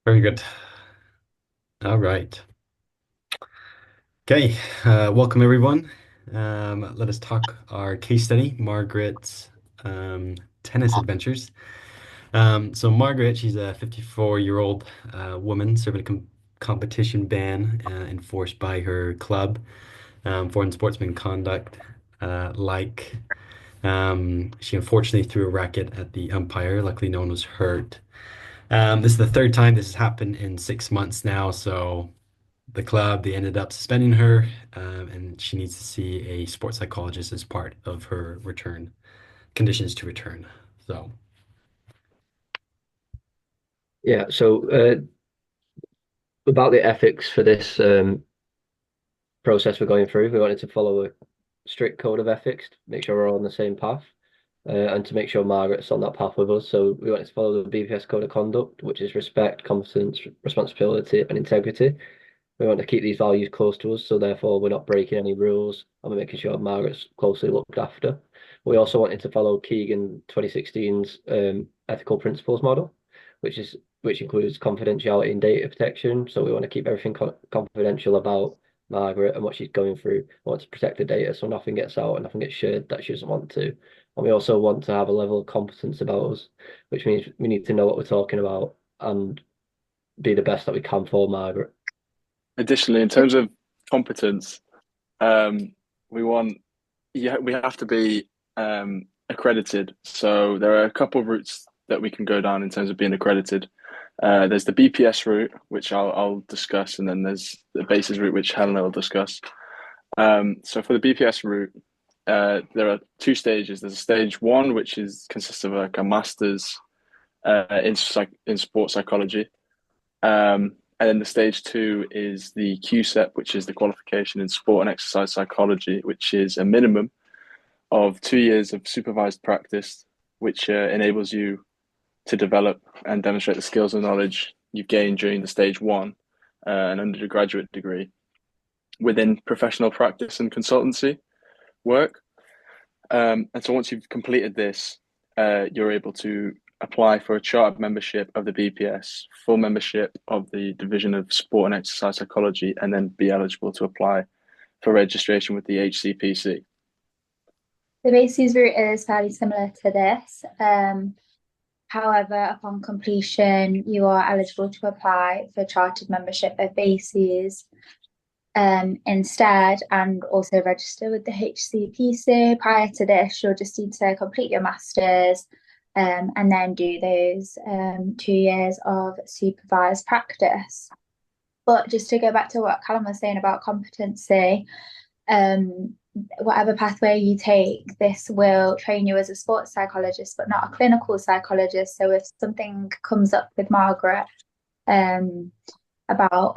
Very good. All right. Okay. Welcome everyone. Let us talk our case study, Margaret's um, tennis adventures. So Margaret, she's a 54-year-old woman serving a competition ban enforced by her club for unsportsmanlike conduct. Like she unfortunately threw a racket at the umpire. Luckily, no one was hurt. This is the third time this has happened in 6 months now, so the club, they ended up suspending her, and she needs to see a sports psychologist as part of her return conditions to return. So, Yeah, so about the ethics for this process we're going through, we wanted to follow a strict code of ethics, to make sure we're all on the same path, and to make sure Margaret's on that path with us. So we wanted to follow the BPS code of conduct, which is respect, competence, responsibility, and integrity. We want to keep these values close to us, so therefore we're not breaking any rules and we're making sure Margaret's closely looked after. We also wanted to follow Keegan 2016's ethical principles model, which includes confidentiality and data protection. So we want to keep everything confidential about Margaret and what she's going through. We want to protect the data so nothing gets out and nothing gets shared that she doesn't want to. And we also want to have a level of competence about us, which means we need to know what we're talking about and be the best that we can for Margaret. Additionally, in terms of competence, um, we want we have to be accredited. So there are a couple of routes that we can go down in terms of being accredited. There's the BPS route, which I'll discuss, and then there's the basis route, which Helena will discuss. So for the BPS route, there are two stages. There's a stage one, which consists of like a master's in sports psychology. And then the stage two is the QSEP, which is the qualification in sport and exercise psychology, which is a minimum of 2 years of supervised practice, which enables you to develop and demonstrate the skills and knowledge you've gained during the stage one, an undergraduate degree within professional practice and consultancy work. And so once you've completed this, you're able to apply for a chartered membership of the BPS, full membership of the Division of Sport and Exercise Psychology, and then be eligible to apply for registration with the HCPC. The BASIS route is fairly similar to this. However, upon completion, you are eligible to apply for chartered membership of BASIS instead and also register with the HCPC. Prior to this, you'll just need to complete your masters and then do those 2 years of supervised practice. But just to go back to what Callum was saying about competency, whatever pathway you take, this will train you as a sports psychologist, but not a clinical psychologist. So if something comes up with Margaret about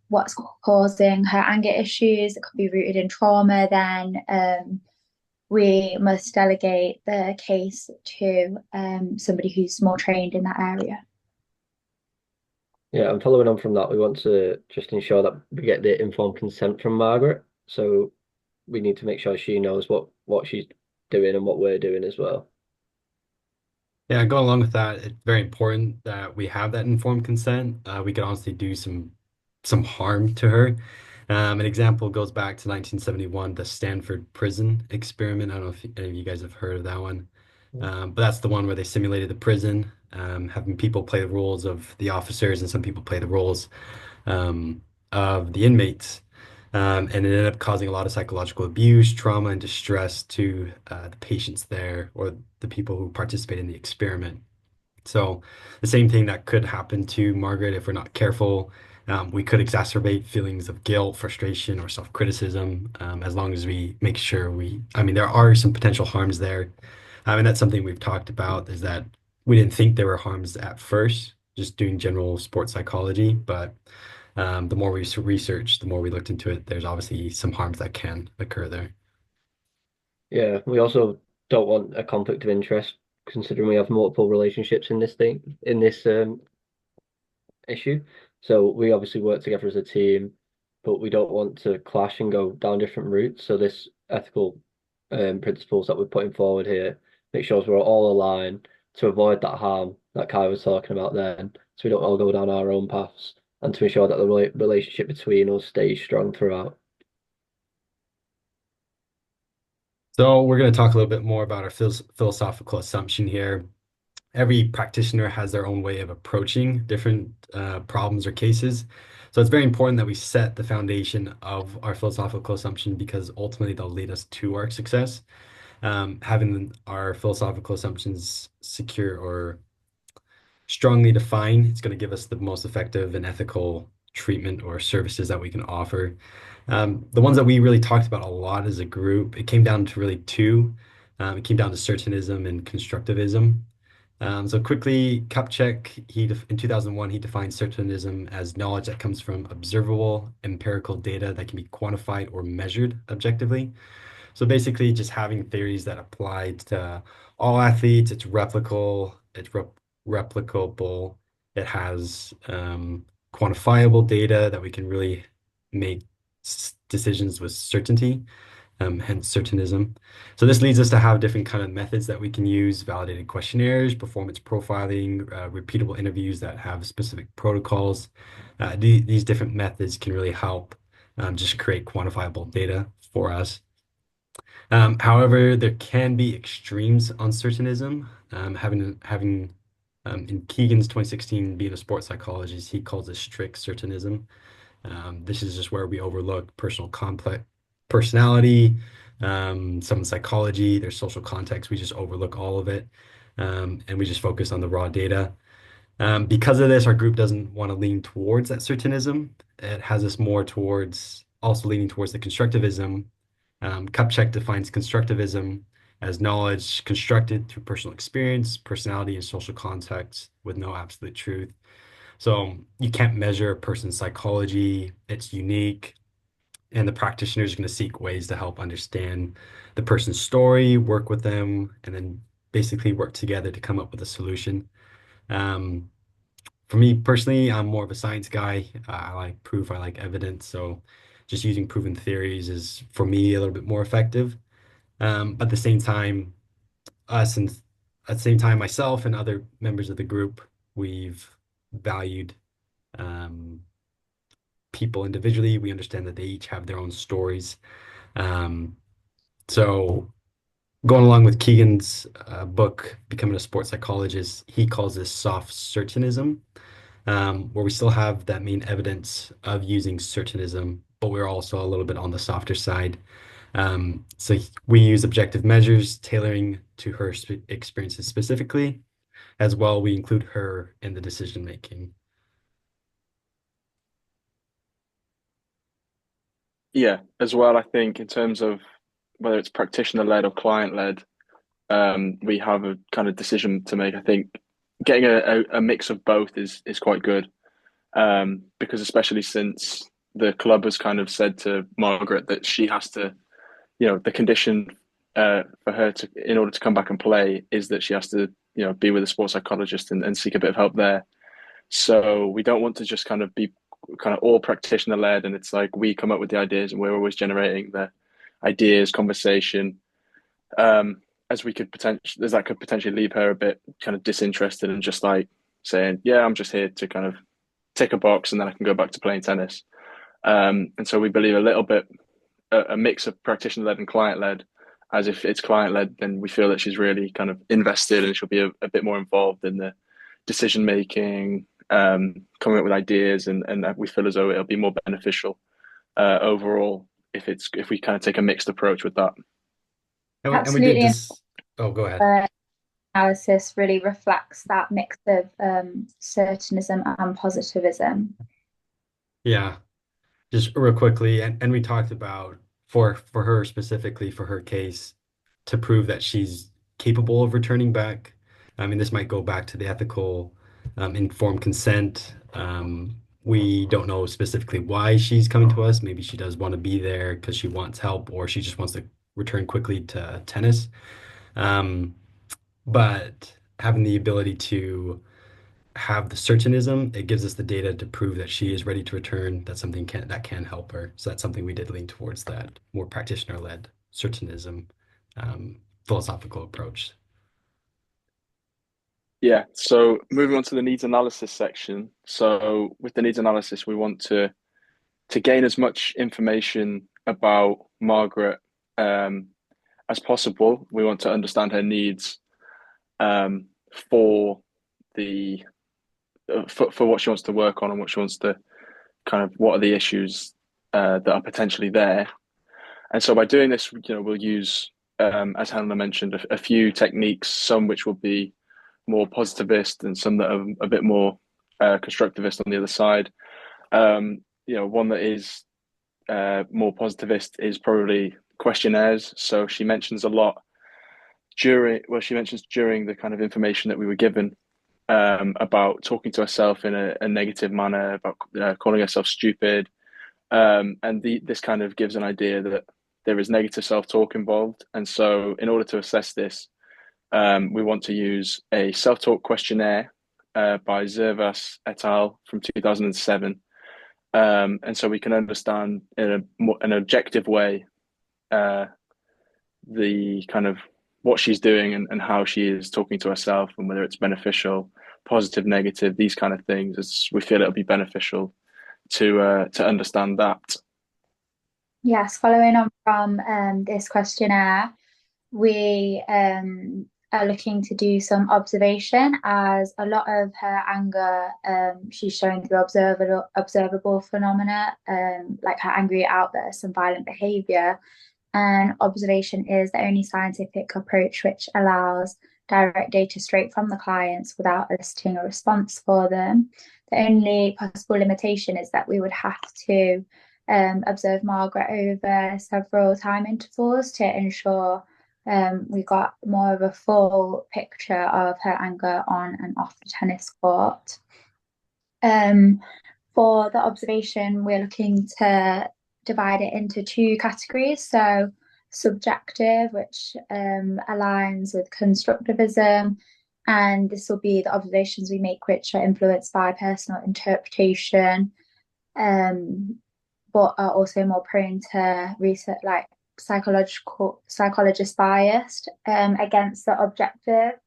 what's causing her anger issues, it could be rooted in trauma, then we must delegate the case to somebody who's more trained in that area. Yeah, and following on from that, we want to just ensure that we get the informed consent from Margaret. So we need to make sure she knows what she's doing and what we're doing as well. yeah, going along with that, it's very important that we have that informed consent. We could honestly do some harm to her. An example goes back to 1971, the Stanford prison experiment. I don't know if any of you guys have heard of that one. But that's the one where they simulated the prison, having people play the roles of the officers and some people play the roles of the inmates. And it ended up causing a lot of psychological abuse, trauma, and distress to the patients there or the people who participate in the experiment. So the same thing that could happen to Margaret if we're not careful. We could exacerbate feelings of guilt, frustration, or self-criticism as long as we make sure I mean, there are some potential harms there. And that's something we've talked about is that we didn't think there were harms at first, just doing general sports psychology. But the more we researched, the more we looked into it, there's obviously some harms that can occur there. Yeah, we also don't want a conflict of interest, considering we have multiple relationships in this issue. So we obviously work together as a team, but we don't want to clash and go down different routes. So this ethical principles that we're putting forward here make sure we're all aligned to avoid that harm that Kai was talking about then, so we don't all go down our own paths, and to ensure that the relationship between us stays strong throughout. So we're going to talk a little bit more about our philosophical assumption here. Every practitioner has their own way of approaching different problems or cases. So it's very important that we set the foundation of our philosophical assumption because ultimately they'll lead us to our success. Having our philosophical assumptions secure or strongly defined, it's going to give us the most effective and ethical treatment or services that we can offer. The ones that we really talked about a lot as a group, it came down to really two. It came down to certinism and constructivism. So quickly, Kupchak, in 2001, he defined certinism as knowledge that comes from observable empirical data that can be quantified or measured objectively. So basically, just having theories that apply to all athletes, replicable, it has quantifiable data that we can really make decisions with certainty, hence certinism. So this leads us to have different kind of methods that we can use, validated questionnaires, performance profiling, repeatable interviews that have specific protocols. These different methods can really help just create quantifiable data for us. However, there can be extremes on certinism. In Keegan's 2016 being a sports psychologist, he calls this strict certinism. This is just where we overlook personal complex personality, some psychology, their social context. We just overlook all of it, and we just focus on the raw data. Because of this, our group doesn't want to lean towards that certinism. It has us more towards also leaning towards the constructivism. Kupchak defines constructivism as knowledge constructed through personal experience, personality, and social context with no absolute truth. So you can't measure a person's psychology. It's unique. And the practitioner is going to seek ways to help understand the person's story, work with them, and then basically work together to come up with a solution. Um, for me personally, I'm more of a science guy. I like proof, I like evidence. So just using proven theories is for me a little bit more effective. But at the same time, us and at the same time, myself and other members of the group, we've valued um, people individually. We understand that they each have their own stories. Um, so going along with Keegan's book, Becoming a Sports Psychologist, he calls this soft certinism, where we still have that main evidence of using certinism, but we're also a little bit on the softer side. So we use objective measures, tailoring to her experiences specifically. As well, we include her in the decision making. Yeah, as well, I think in terms of whether it's practitioner led or client led, we have a kind of decision to make. I think getting a mix of both is quite good, because especially since the club has kind of said to Margaret that she has to, the condition for her to in order to come back and play is that she has to, be with a sports psychologist and seek a bit of help there. So we don't want to just kind of be kind of all practitioner led, and it's like we come up with the ideas and we're always generating the ideas, conversation. As we could potentially, as that could potentially leave her a bit kind of disinterested and just like saying, "Yeah, I'm just here to kind of tick a box, and then I can go back to playing tennis." And so we believe a little bit a mix of practitioner led and client led. As if it's client led, then we feel that she's really kind of invested and she'll be a bit more involved in the decision making, coming up with ideas, and we feel as though it'll be more beneficial overall if we kind of take a mixed approach with that. And we did Absolutely. this. Oh, go ahead. And analysis really reflects that mix of certinism and positivism. Yeah, just real quickly, and we talked about for her specifically for her case to prove that she's capable of returning back. I mean, this might go back to the ethical informed consent. We don't know specifically why she's coming to us. Maybe she does want to be there because she wants help, or she just wants to return quickly to tennis. Um, but having the ability to have the certinism, it gives us the data to prove that she is ready to return. That's something that can help her. So that's something we did lean towards that more practitioner-led certinism philosophical approach. Yeah, so moving on to the needs analysis section. So with the needs analysis, we want to gain as much information about Margaret um, as possible. We want to understand her needs um, for the for what she wants to work on and what she wants to kind of what are the issues that are potentially there. And so by doing this, we'll use, as Helena mentioned, a few techniques, some which will be more positivist and some that are a bit more constructivist on the other side. One that is more positivist is probably questionnaires. So she mentions a lot she mentions during the kind of information that we were given about talking to herself in a negative manner, about calling herself stupid. This kind of gives an idea that there is negative self-talk involved. And so in order to assess this, we want to use a self-talk questionnaire by Zervas et al. From 2007. And so we can understand in an objective way the kind of what she's doing and how she is talking to herself and whether it's beneficial, positive, negative, these kind of things. We feel it'll be beneficial to understand that. Yes, following on from this questionnaire, we are looking to do some observation as a lot of her anger she's showing through observable phenomena, like her angry outbursts and violent behavior. And observation is the only scientific approach which allows direct data straight from the clients without eliciting a response for them. The only possible limitation is that we would have to observe Margaret over several time intervals to ensure we got more of a full picture of her anger on and off the tennis court. For the observation, we're looking to divide it into two categories. So subjective, which aligns with constructivism, and this will be the observations we make which are influenced by personal interpretation, but are also more prone to research, like psychologist biased, against the objective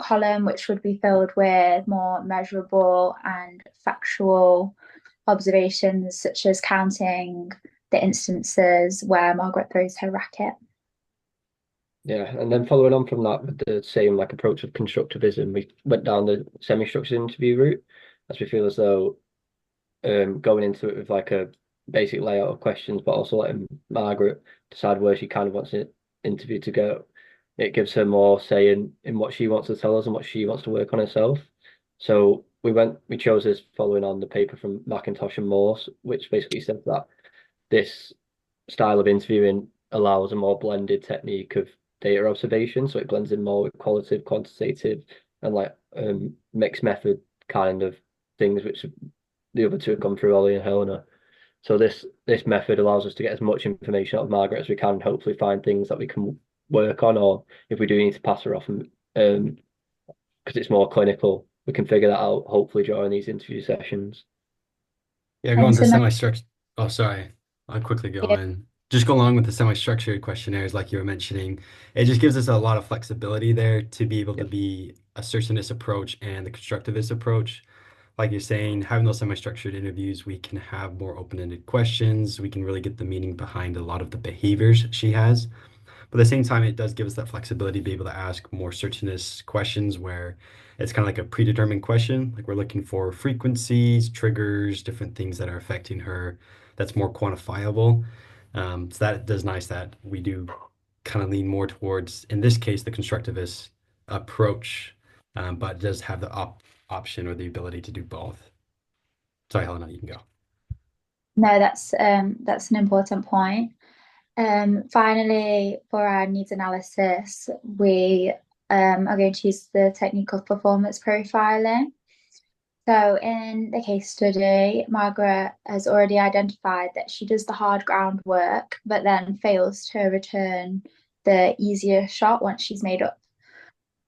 column, which would be filled with more measurable and factual observations, such as counting the instances where Margaret throws her racket. Yeah, and then following on from that with the same like approach of constructivism, we went down the semi-structured interview route, as we feel as though going into it with like a basic layout of questions, but also letting Margaret decide where she kind of wants the interview to go. It gives her more say in what she wants to tell us and what she wants to work on herself. So we chose this following on the paper from McIntosh and Morse, which basically said that this style of interviewing allows a more blended technique of data observation. So it blends in more with qualitative, quantitative, and like mixed method kind of things, which the other two have gone through, Ollie and Helena. So this method allows us to get as much information out of Margaret as we can, and hopefully find things that we can work on, or if we do need to pass her off, and because it's more clinical, we can figure that out hopefully during these interview sessions. Yeah, going And to so semi-structured. Oh, sorry. I'll quickly go in. Just go along with the semi-structured questionnaires, like you were mentioning. It just gives us a lot of flexibility there to be able to Yep. be assertionist approach and the constructivist approach. Like you're saying, having those semi-structured interviews, we can have more open-ended questions. We can really get the meaning behind a lot of the behaviors she has. But at the same time, it does give us that flexibility to be able to ask more searching questions where it's kind of like a predetermined question. Like we're looking for frequencies, triggers, different things that are affecting her that's more quantifiable. So that does nice that we do kind of lean more towards, in this case, the constructivist approach, but does have the option or the ability to do both. Sorry, Helena, you can go. no, that's an important point. Finally, for our needs analysis, we are going to use the technique of performance profiling. So, in the case study, Margaret has already identified that she does the hard groundwork, but then fails to return the easier shot once she's made up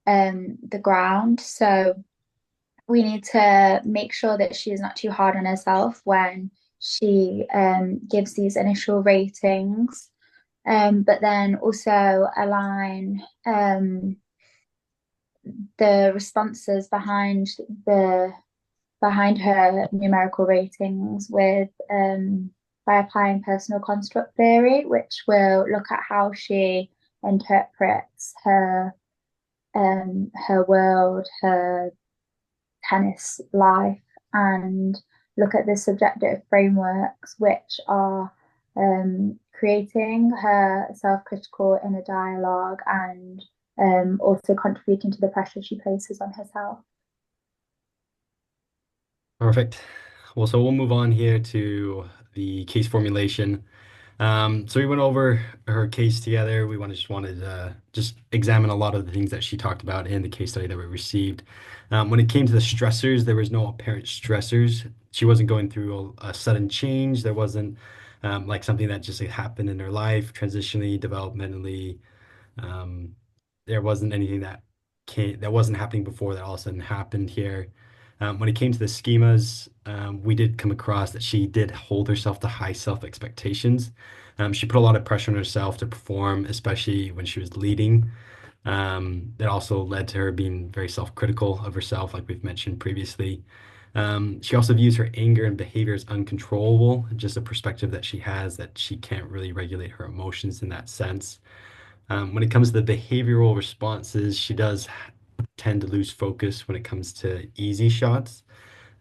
the ground. So, we need to make sure that she is not too hard on herself when she gives these initial ratings, but then also align the responses behind her numerical ratings with by applying personal construct theory, which will look at how she interprets her world, her tennis life, and look at the subjective frameworks which are creating her self-critical inner dialogue and also contributing to the pressure she places on herself. Perfect. Well, so we'll move on here to the case formulation. So we went over her case together. We just wanted to just examine a lot of the things that she talked about in the case study that we received. When it came to the stressors, there was no apparent stressors. She wasn't going through a sudden change. There wasn't like something that just like, happened in her life, transitionally, developmentally. Um, there wasn't anything that wasn't happening before that all of a sudden happened here. When it came to the schemas, we did come across that she did hold herself to high self expectations. She put a lot of pressure on herself to perform, especially when she was leading. That also led to her being very self-critical of herself, like we've mentioned previously. She also views her anger and behavior as uncontrollable, just a perspective that she has that she can't really regulate her emotions in that sense. When it comes to the behavioral responses, she does tend to lose focus when it comes to easy shots.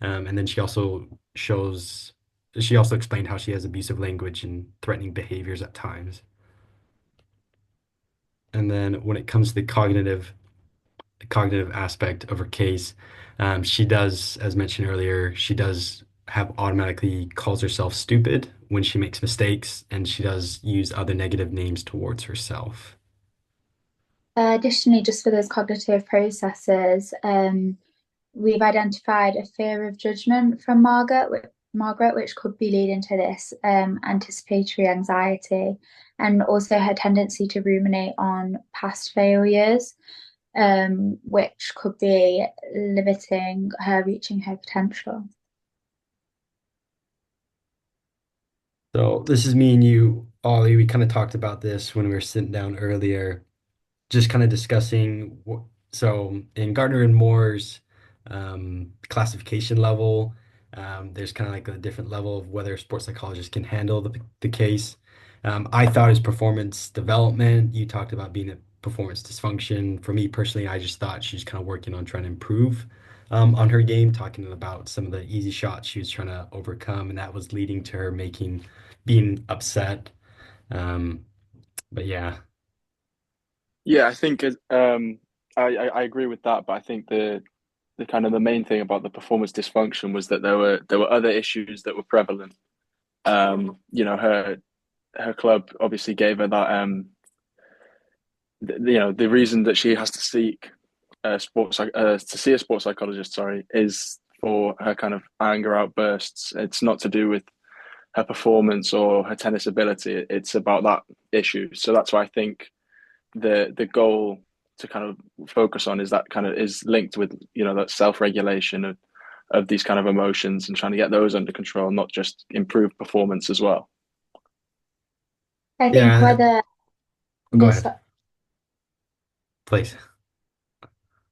And then she also explained how she has abusive language and threatening behaviors at times. And then when it comes to the cognitive aspect of her case, she does, as mentioned earlier, she does have automatically calls herself stupid when she makes mistakes, and she does use other negative names towards herself. Additionally, just for those cognitive processes, we've identified a fear of judgment from Margaret, which could be leading to this anticipatory anxiety, and also her tendency to ruminate on past failures, which could be limiting her reaching her potential. So this is me and you, Ollie. We kind of talked about this when we were sitting down earlier, just kind of discussing so in Gardner and Moore's classification level, there's kind of like a different level of whether sports psychologists can handle the case. I thought it was performance development. You talked about being a performance dysfunction. For me personally, I just thought she's kind of working on trying to improve on her game, talking about some of the easy shots she was trying to overcome, and that was leading to her being upset. Um, but yeah. Yeah, I think I agree with that, but I think the kind of the main thing about the performance dysfunction was that there were other issues that were prevalent. Her club obviously gave her that the reason that she has to seek to see a sports psychologist, sorry, is for her kind of anger outbursts. It's not to do with her performance or her tennis ability. It's about that issue. So that's why I think the goal to kind of focus on is that kind of is linked with that self-regulation of these kind of emotions and trying to get those under control, not just improve performance as well. I think Yeah, whether go no, ahead, please.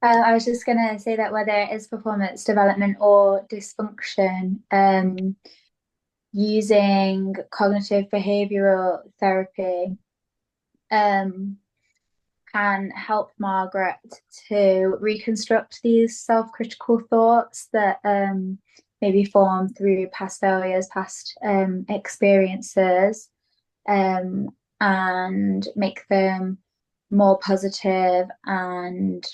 I was just gonna say that whether it is performance development or dysfunction, using cognitive behavioral therapy um, can help Margaret to reconstruct these self-critical thoughts that maybe form through past failures, past experiences, um, and make them more positive and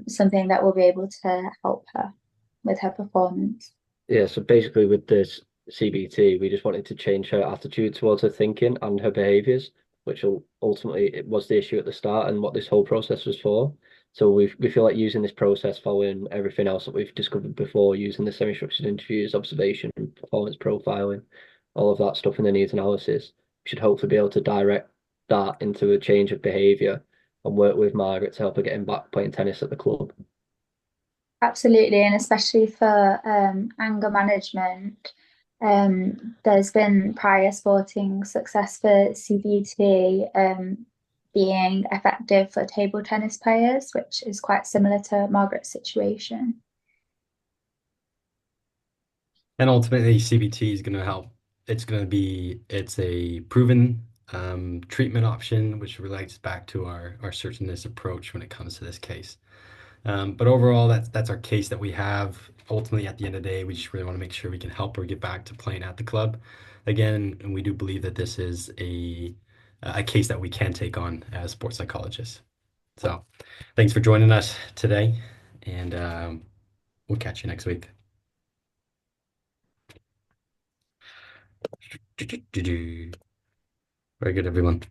something that will be able to help her with her performance. Yeah, so basically with this CBT, we just wanted to change her attitude towards her thinking and her behaviors, which will ultimately it was the issue at the start and what this whole process was for. So we feel like using this process following everything else that we've discovered before, using the semi-structured interviews, observation, performance profiling, all of that stuff in the needs analysis, we should hopefully be able to direct that into a change of behavior and work with Margaret to help her getting back playing tennis at the club. Absolutely, and especially for anger management, there's been prior sporting success for CBT being effective for table tennis players, which is quite similar to Margaret's situation. And ultimately, CBT is going to help. It's a proven treatment option, which relates back to our certainness approach when it comes to this case. But overall, that's our case that we have. Ultimately, at the end of the day, we just really want to make sure we can help her get back to playing at the club again. And we do believe that this is a case that we can take on as sports psychologists. So, thanks for joining us today, and we'll catch you next week. Very good, everyone.